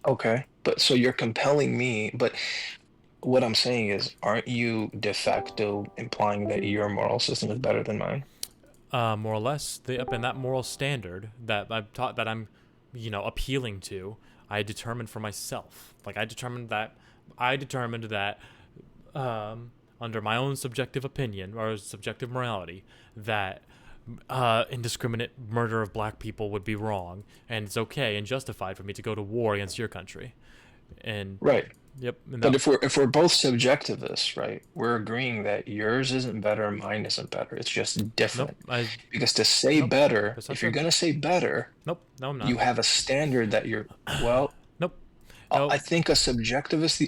Okay, but so you're compelling me, but what I'm saying is, aren't you de facto implying that your moral system is better than mine? More or less, up in that moral standard that I'm taught that I'm, appealing to, I determined for myself. Like I determined that under my own subjective opinion or subjective morality, that indiscriminate murder of black people would be wrong, and it's okay and justified for me to go to war against your country. And Right. yep, and But that, if we're both subjectivists, right, we're agreeing that yours isn't better, mine isn't better. It's just nope, different. Because to say nope, better, that's not if you're true. gonna say better, Nope, no, I'm not. you have a standard that you're, well, Nope, I no, think a subjectivist,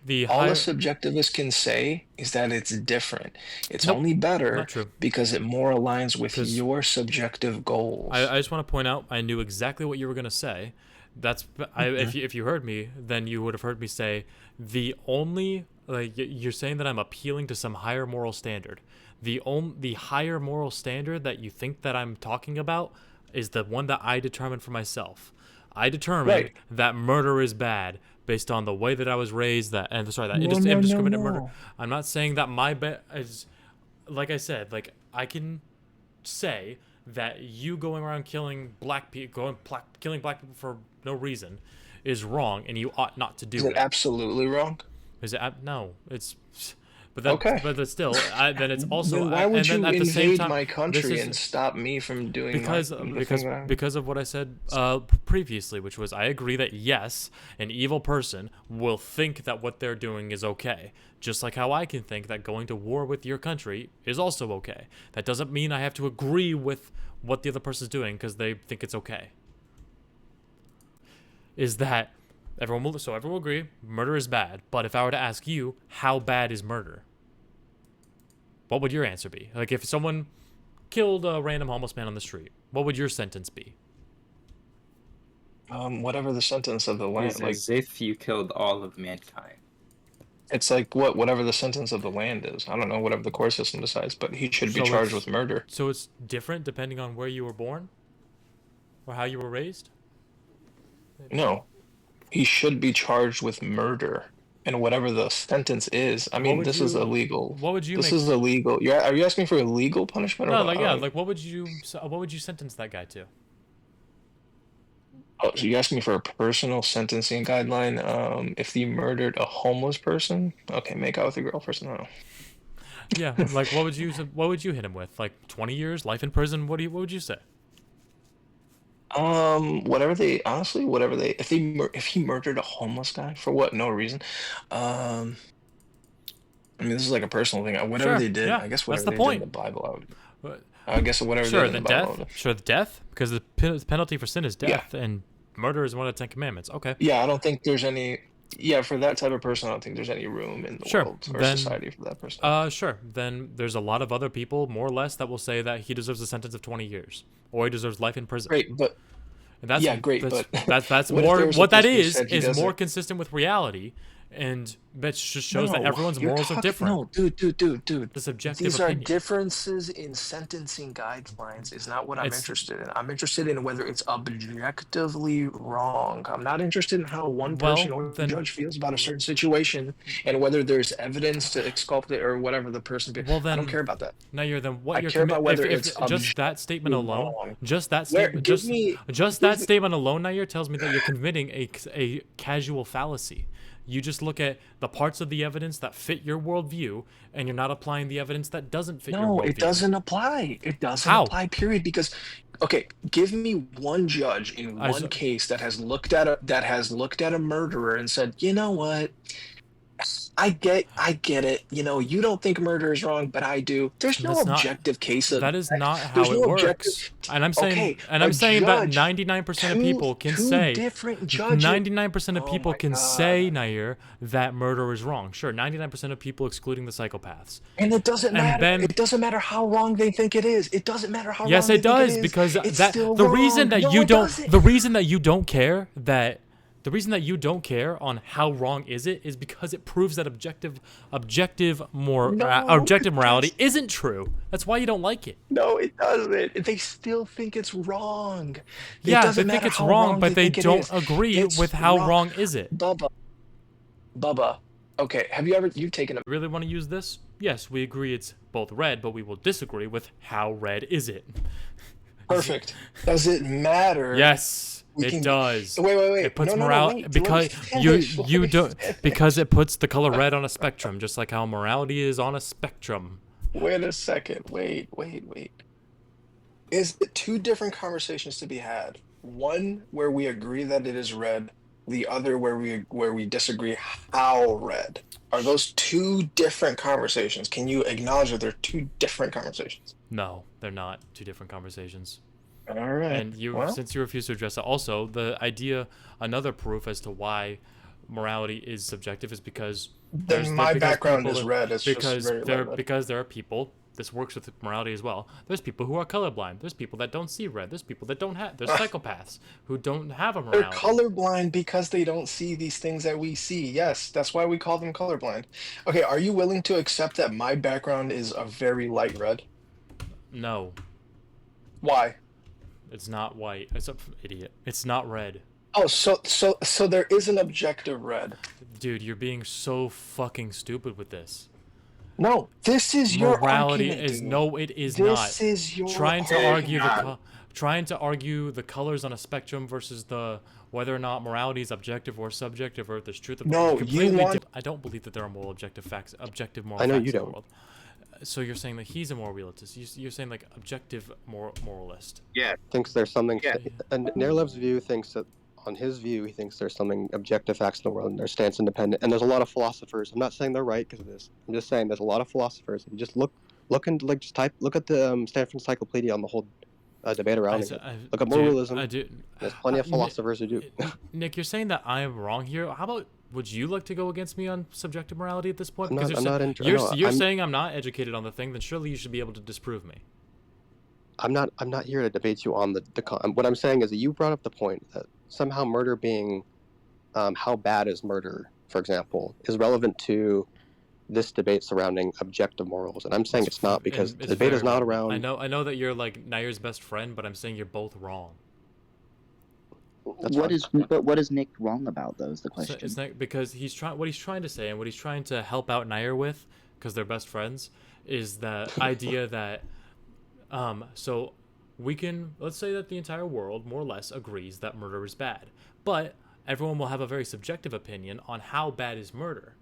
the all a higher, subjectivist can say is that it's different. It's nope, only not better true. because it more aligns with Because your subjective goals. I just want to point out, I knew exactly what you were gonna say. That's Mhm. if you heard me, then you would have heard me say the only you're saying that I'm appealing to some higher moral standard. The higher moral standard that you think that I'm talking about is the one that I determined for myself. I determined Right. that murder is bad based on the way that I was raised. That and sorry, that No, no, no, indiscriminate murder. no. I'm not saying that my bet is like I said. Like I can say that you going around killing black people, killing black people for no reason, is wrong, and you ought not to Is do it it. absolutely wrong? Is it? No, it's. Okay. But that's still. Then it's also. Then why would And then you at the same invade time, my this country is and stop me from doing because the thing because that I because of what I said previously, which was I agree that yes, an evil person will think that what they're doing is okay, just like how I can think that going to war with your country is also okay. That doesn't mean I have to agree with what the other person's doing because they think it's okay. Is that everyone will agree murder is bad, but if I were to ask you how bad is murder, what would your answer be? Like if someone killed a random homeless man on the street, what would your sentence be? whatever the sentence of the land, Is like as if you killed all of mankind. it's like whatever the sentence of the land is. I don't know, whatever the court system decides, but he should be So charged it's with murder. so it's different depending on where you were born or how you were raised. No, he should be charged with murder. And whatever the sentence is, I What mean, would this is you illegal. what would you This make is illegal. Are you asking for a legal punishment or No, what? like I yeah, don't. like what would you sentence that guy to? Oh, so you asking me for a personal sentencing guideline? If he murdered a homeless person, okay, make out with your girlfriend. I don't know. Yeah, like what would you hit him with? Like 20 years, life in prison? What would you say? Whatever they honestly, whatever they if he murdered a homeless guy for what? No reason. Um, I mean, this is like a personal thing. Whatever Sure, they did, yeah, I guess that's whatever the they did in point. the Bible, But I guess whatever they did sure, in the the Bible, death. Sure, the death because the penalty for sin is yeah, death, and murder is one of the 10 Commandments. Okay, yeah. I don't think there's any. Yeah, for that type of person, I don't think there's any room in the sure. world or Then, society for that person. sure. Then there's a lot of other people, more or less, that will say that he deserves a sentence of 20 years or he deserves life in prison. Great, but And that's yeah, great, that's but that's what if more there was a what that person who said he is more doesn't? consistent with reality, and that just shows that No, everyone's you're morals are talking. different. No, dude. The subjective These are opinion. differences in sentencing guidelines. Is not what I'm It's interested in. I'm interested in whether it's objectively wrong. I'm not interested in how one person well or then judge feels about a certain situation and whether there's evidence to exculpate or whatever the person. well I don't then care about that. now you're then what I you're care about if whether it's just that statement objectively alone, wrong. just that Where statement, just give that me. statement alone, now tells me that you're committing a casual fallacy. You just look at the parts of the evidence that fit your worldview, and you're not applying the evidence that doesn't fit your No, it worldview. doesn't apply. It doesn't How? apply, period. Because, okay, give me one judge in I one case that has looked at a murderer and said, you know what? I get it. You know, you don't think murder is wrong, but I do. There's no That's not objective case of that is that. not There's how it no objective. works. And Okay, a I'm saying that judge, 99% of people can two say different judges. 99% of Oh people my can say, God. Nair, that murder is wrong. Sure, 99% of people excluding the psychopaths. And it doesn't And matter. then It doesn't matter how wrong they think it is. It doesn't matter how yes, wrong they it think it does is. because It's that still wrong. No, it doesn't. the reason that you don't care that The reason that you don't care on how wrong is it is because it proves that objective No, morality isn't true. That's why you don't like it. no, it doesn't. They still think it's wrong. It Yeah, they doesn't think matter it's how wrong, wrong but they they think it don't is. agree It's with how wrong. wrong is it. Bubba. Okay, you've taken a Really want to use this? Yes, we agree it's both red, but we will disagree with how red is it. perfect. Does it matter? Yes, We it can- does. Wait. It puts No, morality wait. because Let me finish. Let me don't finish. because it puts the color red on a spectrum, just like how morality is on a spectrum. Wait a second. Wait. Is it two different conversations to be had? One where we agree that it is red, the other where we disagree how red. Are those two different conversations? Can you acknowledge that they're two different conversations? No, they're not two different conversations. All right. And since you refuse to address that, also the idea, another proof as to why morality is subjective is because Then my background is people- red. It's just very light red. because there are people. This works with morality as well. There's people who are colorblind. There's people that don't see red. There's people that don't have. There's psychopaths who don't have a They're morality. colorblind because they don't see these things that we see. Yes, that's why we call them colorblind. Okay, are you willing to accept that my background is a very light red? No, Why? it's not white. It's a idiot. It's not red. Oh, so there is an objective red. Dude, you're being so fucking stupid with this. No, this is your Morality argument, is dude. no, it is This not. is your Trying to argument. argue the colors on a spectrum versus the whether or not morality is objective or subjective or there's truth. No, completely you want. I don't believe that there are moral objective moral I know facts you in the don't. world. So you're saying that he's a moral realist. You're saying like objective moralist. Yeah. Thinks there's something. Yeah. And Nairelev's view thinks that, on his view, he thinks there's something objective facts in the world and their stance independent. And there's a lot of philosophers. I'm not saying they're right because of this. I'm just saying there's a lot of philosophers. If you just look and like just look at the Stanford Encyclopedia on the whole debate around it. Look at moralism. There's plenty of philosophers who do. Nick, you're saying that I am wrong here. How about would you like to go against me on subjective morality at this point? You're saying I'm not educated on the thing, then surely you should be able to disprove me. I'm not here to debate you on the what I'm saying is that you brought up the point that somehow murder being how bad is murder, for example, is relevant to this debate surrounding objective morals, and I'm saying it's not because the debate is not around. I know that you're like Nair's best friend, but I'm saying you're both wrong. What is Nick wrong about, though, is the question. So it's not because what he's trying to say and what he's trying to help out Nair with, because they're best friends, is the idea that so we can, let's say that the entire world more or less agrees that murder is bad, but everyone will have a very subjective opinion on how bad is murder.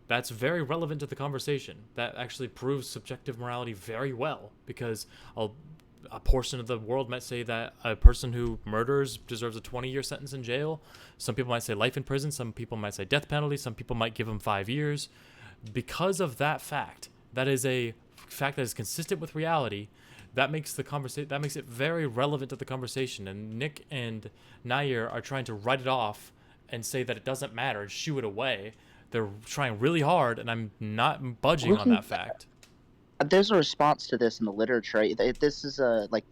That's very relevant to the conversation. That actually proves subjective morality very well, because a portion of the world might say that a person who murders deserves a 20-year sentence in jail. Some people might say life in prison. Some people might say death penalty. Some people might give him 5 years. Because of that fact, that is a fact that is consistent with reality. That makes it very relevant to the conversation. And Nick and Nair are trying to write it off and say that it doesn't matter and shoo it away. They're trying really hard, and I'm not budging on that fact. There's a response to this in the literature. This is like